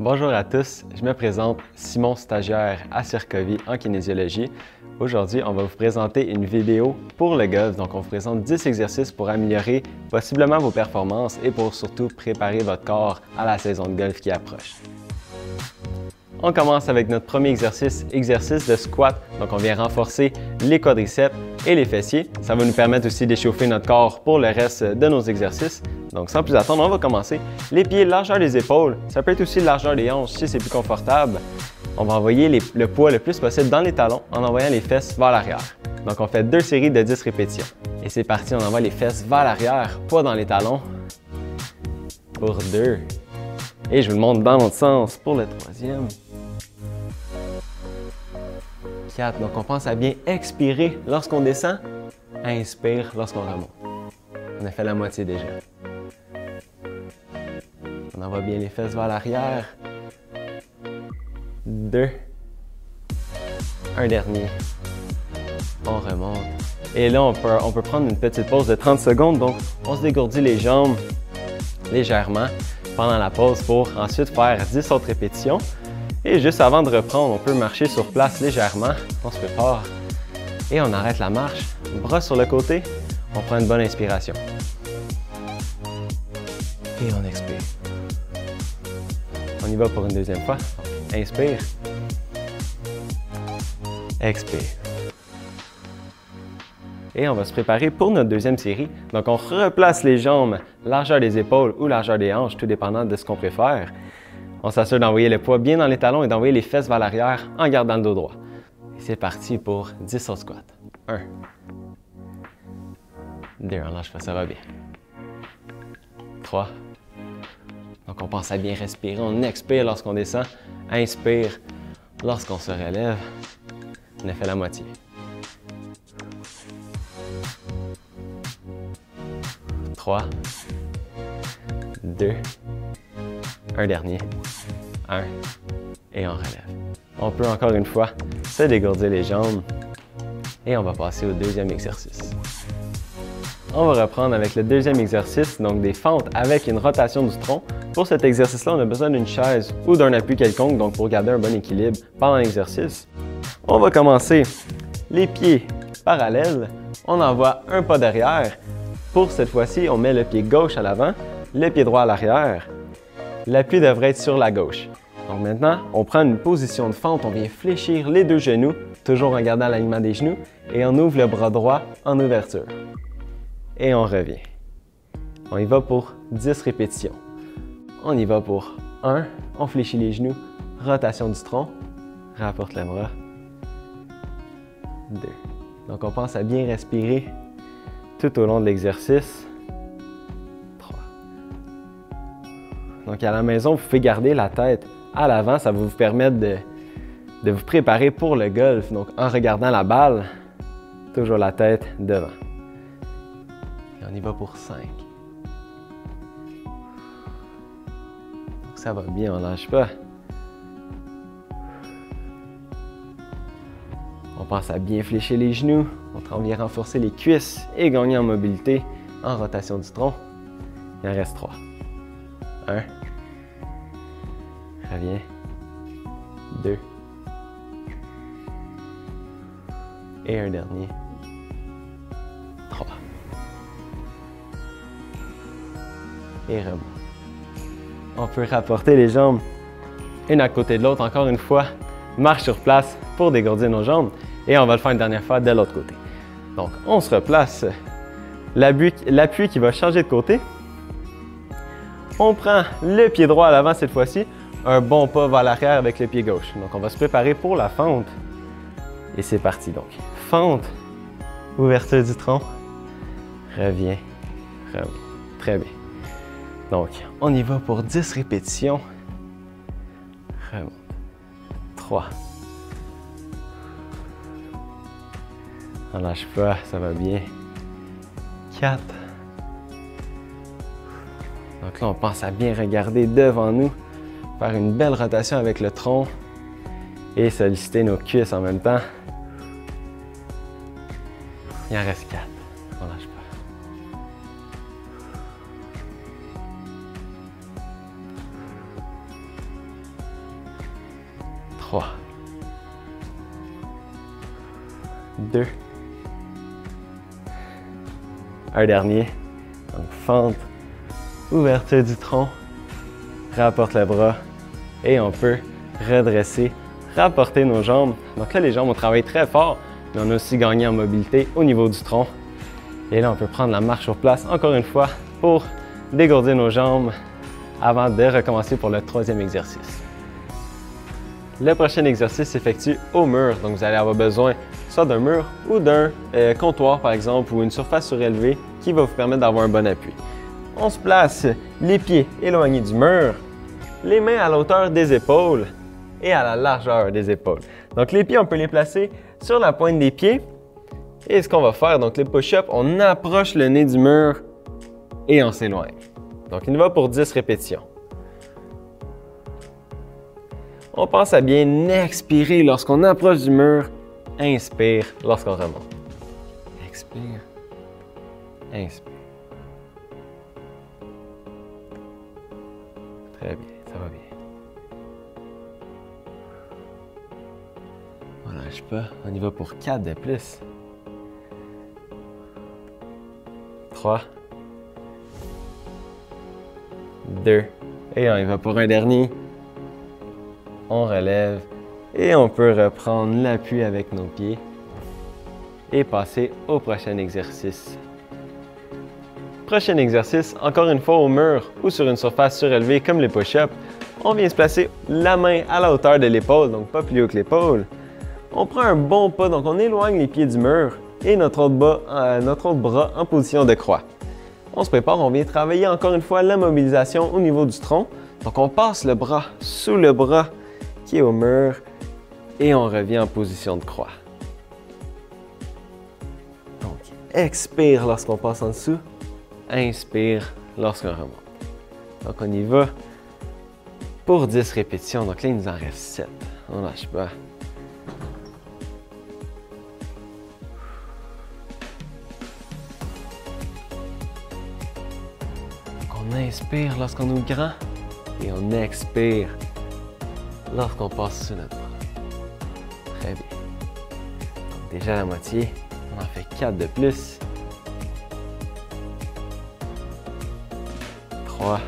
Bonjour à tous, je me présente Simon, stagiaire à Circovie en kinésiologie. Aujourd'hui, on va vous présenter une vidéo pour le golf. Donc, on vous présente 10 exercices pour améliorer possiblement vos performances et pour surtout préparer votre corps à la saison de golf qui approche. On commence avec notre premier exercice de squat. Donc, on vient renforcer les quadriceps et les fessiers. Ça va nous permettre aussi d'échauffer notre corps pour le reste de nos exercices. Donc, sans plus attendre, on va commencer. Les pieds, largeur des épaules. Ça peut être aussi largeur des hanches si c'est plus confortable. On va envoyer le poids le plus possible dans les talons en envoyant les fesses vers l'arrière. Donc, on fait 2 séries de 10 répétitions. Et c'est parti, on envoie les fesses vers l'arrière, poids dans les talons. Pour 2. Et je vous le montre dans l'autre sens pour le troisième. 4. Donc, on pense à bien expirer lorsqu'on descend, inspire lorsqu'on remonte. On a fait la moitié déjà. On envoie bien les fesses vers l'arrière. 2. Un dernier. On remonte. Et là, on peut prendre une petite pause de 30 secondes. Donc, on se dégourdit les jambes légèrement pendant la pause pour ensuite faire 10 autres répétitions. Et juste avant de reprendre, on peut marcher sur place légèrement. On se prépare et on arrête la marche. Bras sur le côté. On prend une bonne inspiration. Et on expire. On y va pour une deuxième fois. Inspire. Expire. Et on va se préparer pour notre deuxième série. Donc, on replace les jambes, largeur des épaules ou largeur des hanches, tout dépendant de ce qu'on préfère. On s'assure d'envoyer le poids bien dans les talons et d'envoyer les fesses vers l'arrière en gardant le dos droit. Et c'est parti pour 10 au squat. 1. 2, on lâche pas, ça va bien. 3. Donc, on pense à bien respirer. On expire lorsqu'on descend. Inspire lorsqu'on se relève. On a fait la moitié. 3. 2. Un dernier. 1. Et on relève. On peut encore une fois se dégourdir les jambes. Et on va passer au deuxième exercice. On va reprendre avec le deuxième exercice, donc des fentes avec une rotation du tronc. Pour cet exercice-là, on a besoin d'une chaise ou d'un appui quelconque, donc pour garder un bon équilibre pendant l'exercice. On va commencer les pieds parallèles. On envoie un pas derrière. Pour cette fois-ci, on met le pied gauche à l'avant, le pied droit à l'arrière. L'appui devrait être sur la gauche. Donc maintenant, on prend une position de fente, on vient fléchir les deux genoux, toujours en gardant l'alignement des genoux, et on ouvre le bras droit en ouverture. Et on revient. On y va pour 10 répétitions. On y va pour 1, on fléchit les genoux, rotation du tronc, rapporte le bras. 2. Donc on pense à bien respirer tout au long de l'exercice. 3. Donc à la maison, vous pouvez garder la tête à l'avant, ça va vous permettre de vous préparer pour le golf. Donc en regardant la balle, toujours la tête devant. Et on y va pour 5. Donc ça va bien, on ne lâche pas. On pense à bien fléchir les genoux, on vient renforcer les cuisses et gagner en mobilité en rotation du tronc. Il en reste 3. 1. Reviens. 2. Et un dernier. 3. Et remonte. On peut rapporter les jambes une à côté de l'autre encore une fois. Marche sur place pour dégourdir nos jambes. Et on va le faire une dernière fois de l'autre côté. Donc, on se replace. L'appui qui va changer de côté. On prend le pied droit à l'avant cette fois-ci. Un bon pas vers l'arrière avec le pied gauche. Donc, on va se préparer pour la fente. Et c'est parti. Donc, fente, ouverture du tronc. Reviens, reviens. Très bien. Donc, on y va pour 10 répétitions. Remonte. 3. On lâche pas, ça va bien. 4. Donc là, on pense à bien regarder devant nous, faire une belle rotation avec le tronc et solliciter nos cuisses en même temps. Il en reste 4. On lâche pas. 3, 2, un dernier. Donc fente, ouverture du tronc, rapporte le bras et on peut redresser, rapporter nos jambes. Donc là, les jambes, on travaille très fort, mais on a aussi gagné en mobilité au niveau du tronc. Et là, on peut prendre la marche sur place, encore une fois, pour dégourdir nos jambes avant de recommencer pour le troisième exercice. Le prochain exercice s'effectue au mur. Donc, vous allez avoir besoin soit d'un mur ou d'un comptoir, par exemple, ou une surface surélevée qui va vous permettre d'avoir un bon appui. On se place les pieds éloignés du mur, les mains à la hauteur des épaules et à la largeur des épaules. Donc, les pieds, on peut les placer sur la pointe des pieds. Et ce qu'on va faire, donc les push-ups, on approche le nez du mur et on s'éloigne. Donc, il y va pour 10 répétitions. On pense à bien expirer lorsqu'on approche du mur. Inspire lorsqu'on remonte. Expire. Inspire. Très bien, ça va bien. On lâche pas. On y va pour 4 de plus. 3, 2, et on y va pour un dernier. On relève et on peut reprendre l'appui avec nos pieds et passer au prochain exercice. Prochain exercice, encore une fois au mur ou sur une surface surélevée comme les push-ups. On vient se placer la main à la hauteur de l'épaule, donc pas plus haut que l'épaule. On prend un bon pas, donc on éloigne les pieds du mur et notre autre bras en position de croix. On se prépare, on vient travailler encore une fois la mobilisation au niveau du tronc. Donc on passe le bras sous le bras qui est au mur et on revient en position de croix. Donc expire lorsqu'on passe en dessous, inspire lorsqu'on remonte. Donc on y va pour 10 répétitions. Donc là il nous en reste 7. On lâche pas. On inspire lorsqu'on ouvre grand et on expire lorsqu'on passe sous notre bras. Très bien. Donc déjà la moitié, on en fait 4 de plus. 3,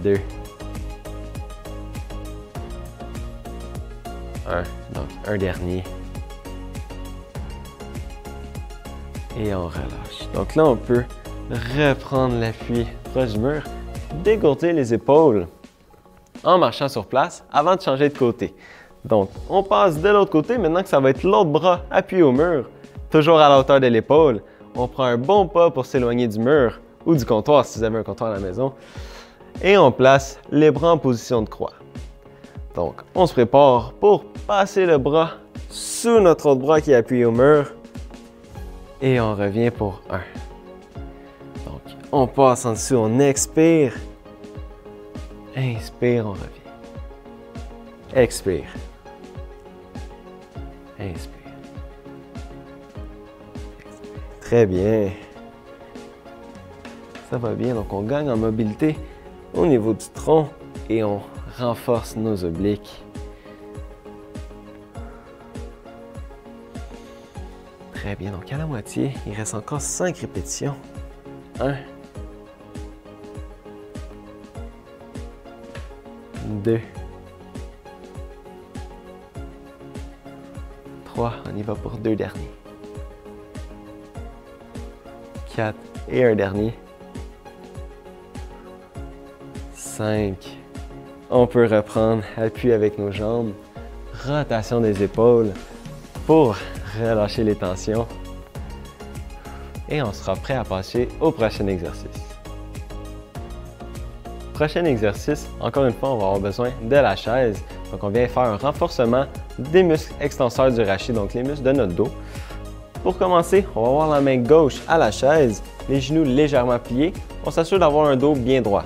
2, 1. Donc un dernier. Et on relâche. Donc là, on peut reprendre l'appui proche du mur, dégourdir les épaules en marchant sur place avant de changer de côté. Donc, on passe de l'autre côté. Maintenant que ça va être l'autre bras appuyé au mur, toujours à la hauteur de l'épaule. On prend un bon pas pour s'éloigner du mur ou du comptoir si vous avez un comptoir à la maison. Et on place les bras en position de croix. Donc, on se prépare pour passer le bras sous notre autre bras qui est appuyé au mur. Et on revient pour 1. Donc, on passe en dessous, on expire. Inspire, on revient. Expire. Inspire. Très bien. Ça va bien, donc on gagne en mobilité au niveau du tronc et on renforce nos obliques. Très bien, donc à la moitié, il reste encore 5 répétitions. 1, 2, 3, on y va pour 2 derniers. 4 et un dernier. 5. On peut reprendre appui avec nos jambes, rotation des épaules pour relâcher les tensions. Et on sera prêt à passer au prochain exercice. Prochain exercice, encore une fois, on va avoir besoin de la chaise. Donc, on vient faire un renforcement des muscles extenseurs du rachis, donc les muscles de notre dos. Pour commencer, on va avoir la main gauche à la chaise, les genoux légèrement pliés. On s'assure d'avoir un dos bien droit.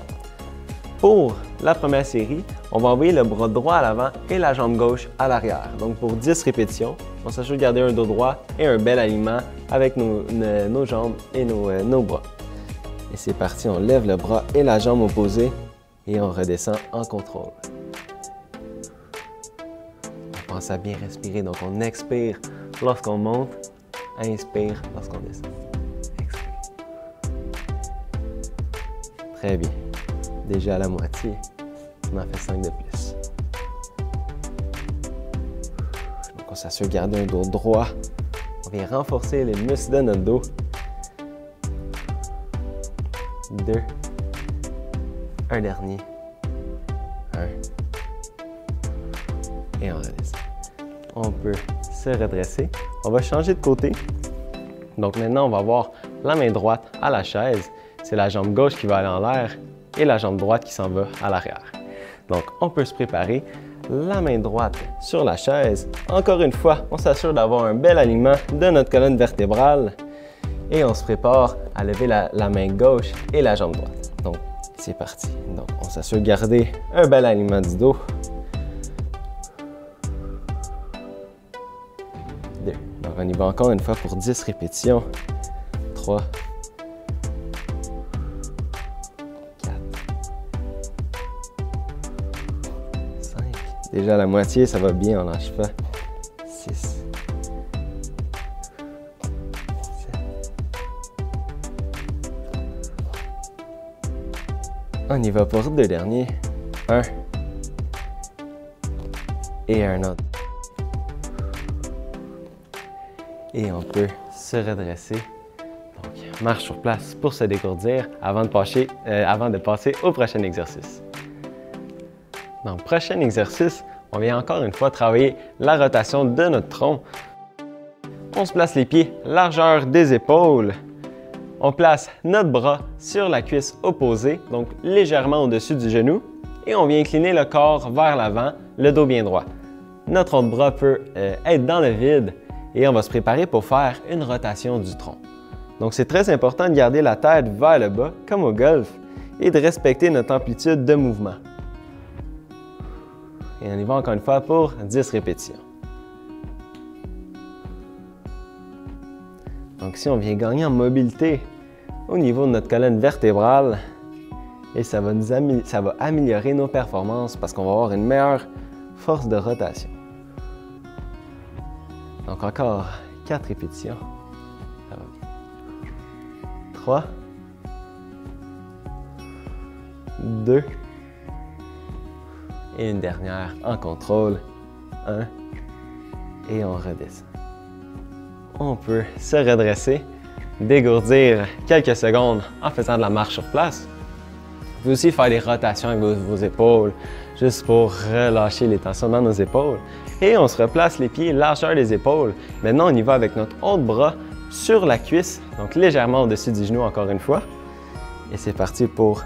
Pour la première série, on va envoyer le bras droit à l'avant et la jambe gauche à l'arrière. Donc, pour 10 répétitions, on s'assure de garder un dos droit et un bel alignement avec nos jambes et nos bras. Et c'est parti, on lève le bras et la jambe opposée Et on redescend en contrôle. On pense à bien respirer. Donc, on expire lorsqu'on monte, inspire lorsqu'on descend. Expire. Très bien. Déjà à la moitié. On en fait 5 de plus. Donc, on s'assure de garder un dos droit. On vient renforcer les muscles de notre dos. 2. Un dernier. 1. Et on redescend. On peut se redresser. On va changer de côté. Donc maintenant, on va avoir la main droite à la chaise. C'est la jambe gauche qui va aller en l'air et la jambe droite qui s'en va à l'arrière. Donc, on peut se préparer. La main droite sur la chaise. Encore une fois, on s'assure d'avoir un bel alignement de notre colonne vertébrale. Et on se prépare à lever la main gauche et la jambe droite. Donc, c'est parti. Donc, on s'assure de garder un bel alignement du dos. 2. Donc, on y va encore une fois pour 10 répétitions. 3. 4. 5. Déjà à la moitié, ça va bien, on lâche pas. 6. On y va pour 2 derniers. 1. Et un autre. Et on peut se redresser. Donc, marche sur place pour se dégourdir avant de passer au prochain exercice. Dans le prochain exercice, on vient encore une fois travailler la rotation de notre tronc. On se place les pieds largeur des épaules. On place notre bras sur la cuisse opposée, donc légèrement au-dessus du genou, et on vient incliner le corps vers l'avant, le dos bien droit. Notre autre bras peut être dans le vide et on va se préparer pour faire une rotation du tronc. Donc c'est très important de garder la tête vers le bas, comme au golf, et de respecter notre amplitude de mouvement. Et on y va encore une fois pour 10 répétitions. Donc ici, on vient gagner en mobilité au niveau de notre colonne vertébrale et ça va améliorer nos performances parce qu'on va avoir une meilleure force de rotation. Donc encore 4 répétitions. Ça va bien. 3, 2 et une dernière en contrôle. 1 et on redescend. On peut se redresser, dégourdir quelques secondes en faisant de la marche sur place. Vous pouvez aussi faire des rotations avec vos épaules, juste pour relâcher les tensions dans nos épaules. Et on se replace les pieds largeur des épaules. Maintenant, on y va avec notre autre bras sur la cuisse, donc légèrement au-dessus du genou encore une fois. Et c'est parti pour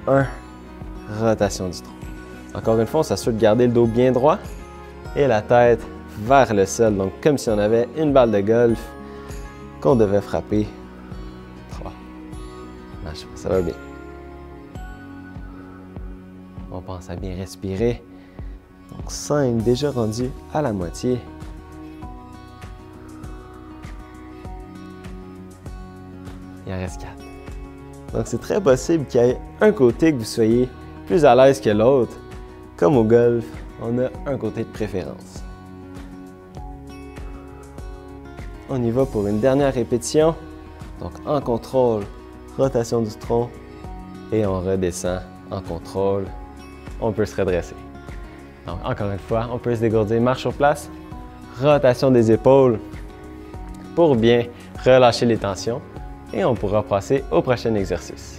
1, rotation du tronc. Encore une fois, on s'assure de garder le dos bien droit et la tête vers le sol, donc comme si on avait une balle de golf qu'on devait frapper. 3. Ça va bien. On pense à bien respirer. Donc 5, déjà rendu à la moitié. Il en reste 4. Donc c'est très possible qu'il y ait un côté que vous soyez plus à l'aise que l'autre. Comme au golf, on a un côté de préférence. On y va pour une dernière répétition. Donc en contrôle, rotation du tronc et on redescend en contrôle. On peut se redresser. Donc encore une fois, on peut se dégourdir, marche sur place, rotation des épaules pour bien relâcher les tensions et on pourra passer au prochain exercice.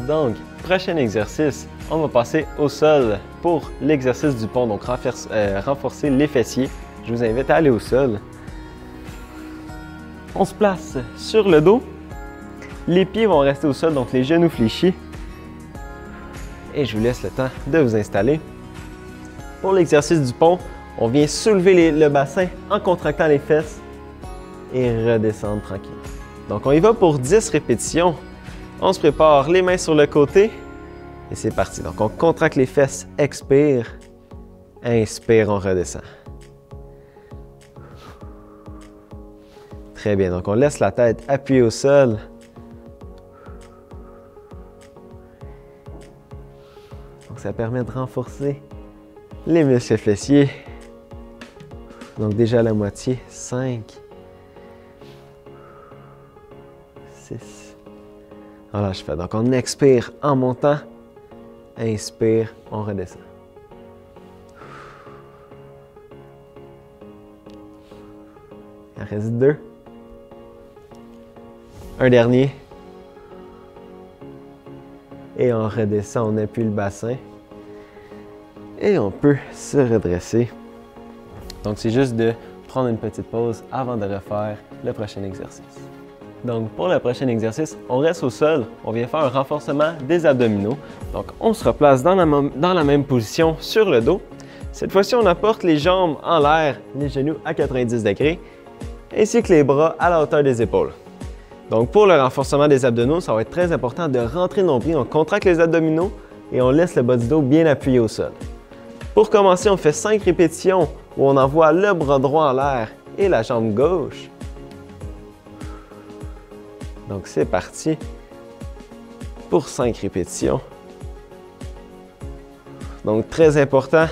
Donc, prochain exercice, on va passer au sol pour l'exercice du pont, donc renforcer les fessiers. Je vous invite à aller au sol. On se place sur le dos. Les pieds vont rester au sol, donc les genoux fléchis. Et je vous laisse le temps de vous installer. Pour l'exercice du pont, on vient soulever le bassin en contractant les fesses et redescendre tranquille. Donc on y va pour 10 répétitions. On se prépare les mains sur le côté et c'est parti. Donc on contracte les fesses, expire, inspire, on redescend. Très bien, donc on laisse la tête appuyée au sol. Donc, ça permet de renforcer les muscles fessiers. Donc, déjà la moitié. 5, 6. Relâche pas. Donc, on expire en montant. Inspire, on redescend. Il en reste 2. Un dernier. Et on redescend, on appuie le bassin. Et on peut se redresser. Donc, c'est juste de prendre une petite pause avant de refaire le prochain exercice. Donc, pour le prochain exercice, on reste au sol. On vient faire un renforcement des abdominaux. Donc, on se replace dans la même position sur le dos. Cette fois-ci, on apporte les jambes en l'air, les genoux à 90 degrés, ainsi que les bras à la hauteur des épaules. Donc, pour le renforcement des abdominaux, ça va être très important de rentrer le nombril. On contracte les abdominaux et on laisse le bas du dos bien appuyé au sol. Pour commencer, on fait 5 répétitions où on envoie le bras droit en l'air et la jambe gauche. Donc, c'est parti pour 5 répétitions. Donc, très important,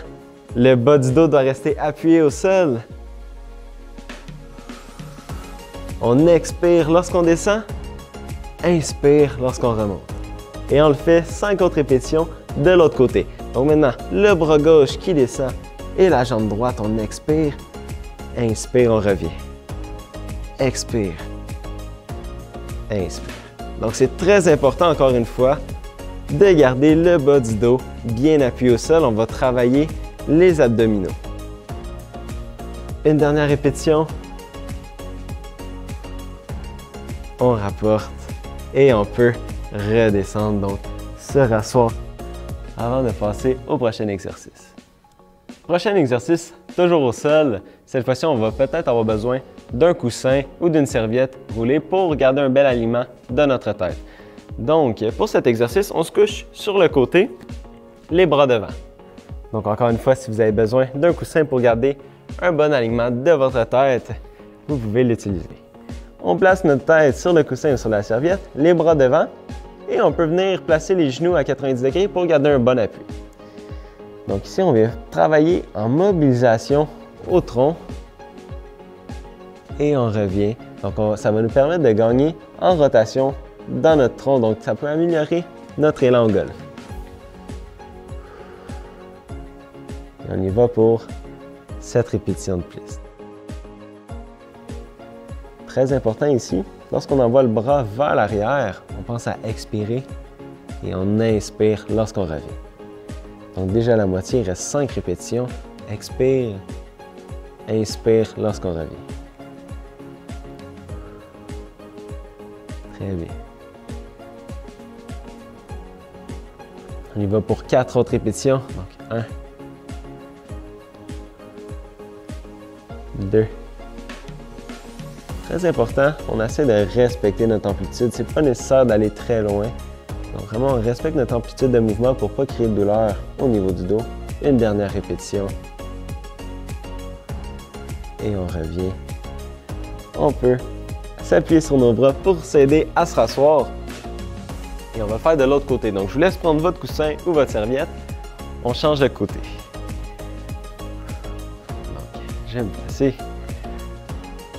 le bas du dos doit rester appuyé au sol. On expire lorsqu'on descend, inspire lorsqu'on remonte. Et on le fait 5 autres répétitions de l'autre côté. Donc maintenant, le bras gauche qui descend et la jambe droite, on expire, inspire, on revient. Expire, inspire. Donc c'est très important, encore une fois, de garder le bas du dos bien appuyé au sol. On va travailler les abdominaux. Une dernière répétition. On rapporte et on peut redescendre, donc se rasseoir avant de passer au prochain exercice. Prochain exercice, toujours au sol. Cette fois-ci, on va peut-être avoir besoin d'un coussin ou d'une serviette roulée pour garder un bel alignement de notre tête. Donc, pour cet exercice, on se couche sur le côté, les bras devant. Donc, encore une fois, si vous avez besoin d'un coussin pour garder un bon alignement de votre tête, vous pouvez l'utiliser. On place notre tête sur le coussin ou sur la serviette, les bras devant, et on peut venir placer les genoux à 90 degrés pour garder un bon appui. Donc ici, on vient travailler en mobilisation au tronc et on revient. Donc ça va nous permettre de gagner en rotation dans notre tronc, donc ça peut améliorer notre élan au golf. Et on y va pour 7 répétitions de plus. Très important ici, lorsqu'on envoie le bras vers l'arrière, on pense à expirer et on inspire lorsqu'on revient. Donc déjà à la moitié, il reste 5 répétitions. Expire, inspire lorsqu'on revient. Très bien. On y va pour 4 autres répétitions. Donc 1, 2. Très important, on essaie de respecter notre amplitude. C'est pas nécessaire d'aller très loin. Donc vraiment, on respecte notre amplitude de mouvement pour ne pas créer de douleur au niveau du dos. Une dernière répétition. Et on revient. On peut s'appuyer sur nos bras pour s'aider à se rasseoir. Et on va le faire de l'autre côté. Donc je vous laisse prendre votre coussin ou votre serviette. On change de côté. Donc je vais me placer.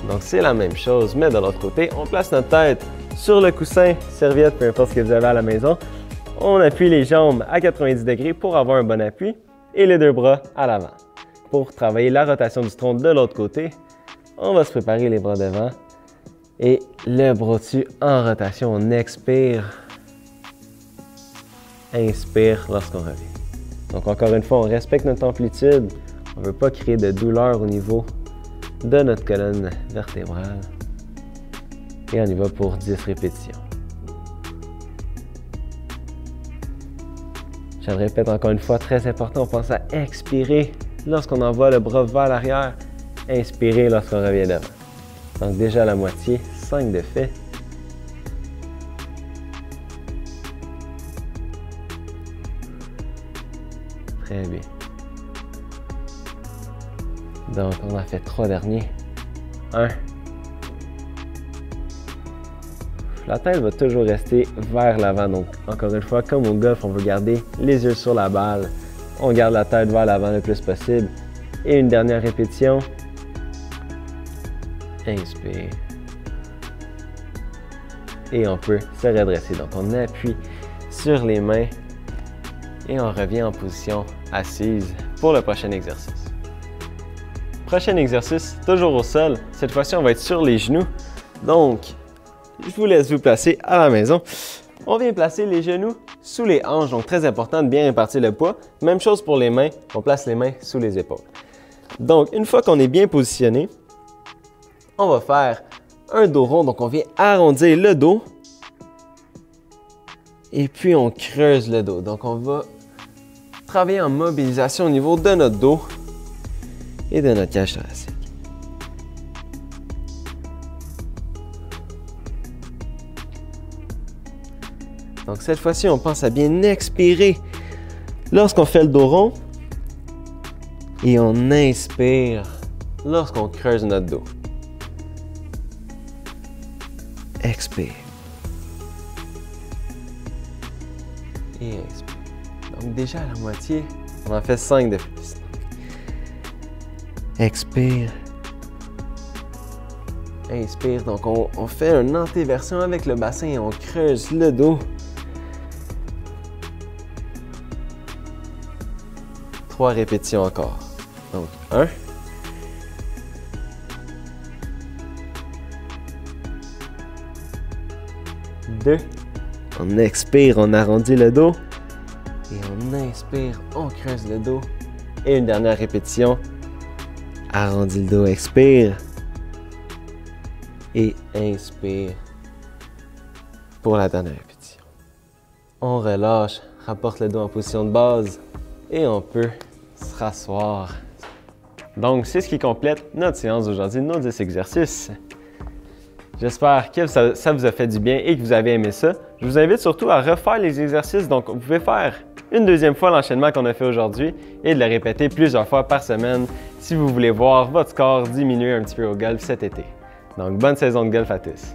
Donc c'est la même chose, mais de l'autre côté, on place notre tête sur le coussin, serviette, peu importe ce que vous avez à la maison. On appuie les jambes à 90 degrés pour avoir un bon appui et les 2 bras à l'avant. Pour travailler la rotation du tronc de l'autre côté, on va se préparer les bras devant et le bras dessus en rotation. On expire, inspire lorsqu'on revient. Donc encore une fois, on respecte notre amplitude. On ne veut pas créer de douleur au niveau de notre colonne vertébrale. Et on y va pour 10 répétitions. Je le répète encore une fois, très important, on pense à expirer lorsqu'on envoie le bras vers l'arrière, inspirer lorsqu'on revient devant. Donc déjà la moitié, 5 de fait. Très bien. Donc on a fait 3 derniers. 1. la tête va toujours rester vers l'avant. Donc, encore une fois, comme au golf, on veut garder les yeux sur la balle. On garde la tête vers l'avant le plus possible. Et une dernière répétition. Inspire. Et on peut se redresser. Donc, on appuie sur les mains et on revient en position assise pour le prochain exercice. Prochain exercice, toujours au sol. Cette fois-ci, on va être sur les genoux. Donc, je vous laisse vous placer à la maison. On vient placer les genoux sous les hanches, donc très important de bien répartir le poids. Même chose pour les mains, on place les mains sous les épaules. Donc, une fois qu'on est bien positionné, on va faire un dos rond, donc on vient arrondir le dos. Et puis, on creuse le dos. Donc, on va travailler en mobilisation au niveau de notre dos et de notre cage thoracique. Donc cette fois-ci, on pense à bien expirer lorsqu'on fait le dos rond et on inspire lorsqu'on creuse notre dos. Expire. Et inspire. Donc déjà à la moitié, on en fait 5 de plus. Expire. Inspire. Donc on fait une antéversion avec le bassin et on creuse le dos. 3 répétitions encore. Donc 1. 2. On expire, on arrondit le dos. Et on inspire, on creuse le dos. Et une dernière répétition. Arrondis le dos, expire. Et inspire pour la dernière répétition. On relâche, rapporte le dos en position de base et on peut se rasseoir. Donc, c'est ce qui complète notre séance d'aujourd'hui, nos 10 exercices. J'espère que ça vous a fait du bien et que vous avez aimé ça. Je vous invite surtout à refaire les exercices. Donc, vous pouvez faire une deuxième fois l'enchaînement qu'on a fait aujourd'hui et de le répéter plusieurs fois par semaine si vous voulez voir votre score diminuer un petit peu au golf cet été. Donc, bonne saison de golf à tous!